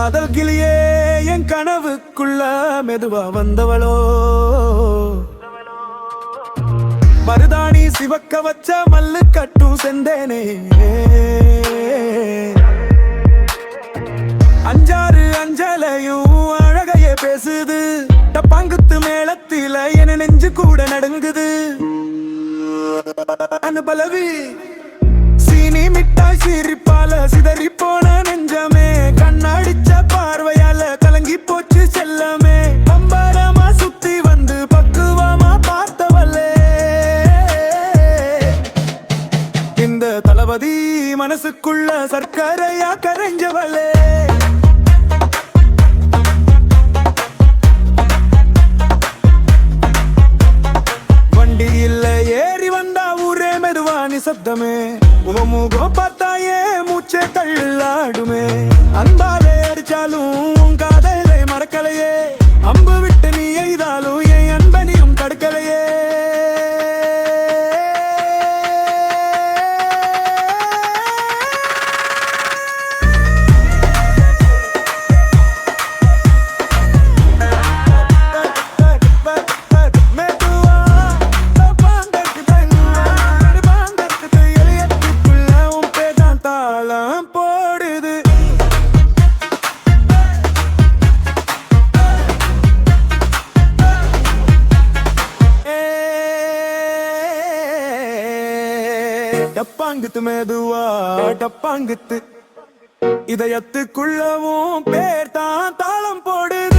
காதல் கிளியே என் கனவுக்குள்ள மெதுவா வந்தவளோ, மருதாணி சிவக்க வச்ச மல்லு கட்டும் செந்தேனே, அஞ்சாறு அஞ்சலையும் அழகையே பேசுது, டப்பாங்குத்து மேளத்தில என நெஞ்சு கூட நடுங்குது. அனுபலவி சீனி மிட்டாய் சிரிப்பால சிதறி போன நெஞ்சமே, கண்ணாடிச்ச பார்வையால கலங்கி போச்சு செல்லமே, பம்பரமா சுத்தி வந்து பக்குவமா பார்த்தவளே, இந்த தளபதி மனசுக்குள்ள சர்க்கரையா கரைஞ்சவளே. வண்டியில் ஏறி வந்தா ஊரே மெதுவா நிசப்தமே, முகம் பார்த்தாயே மூச்சே தள்ளாடுமே, அன்பாலே அடிச்சாலும் காதலை மறக்கலையே, அம்பு விட்டு நீ எய்தாலும் என் அன்பனியும் தடுக்கலையே. டப்பாங்குத்து மெதுவா டப்பாங்குத்து, இதயத்துக்குள்ளவும் பேர் தான் தாளம் போடுது.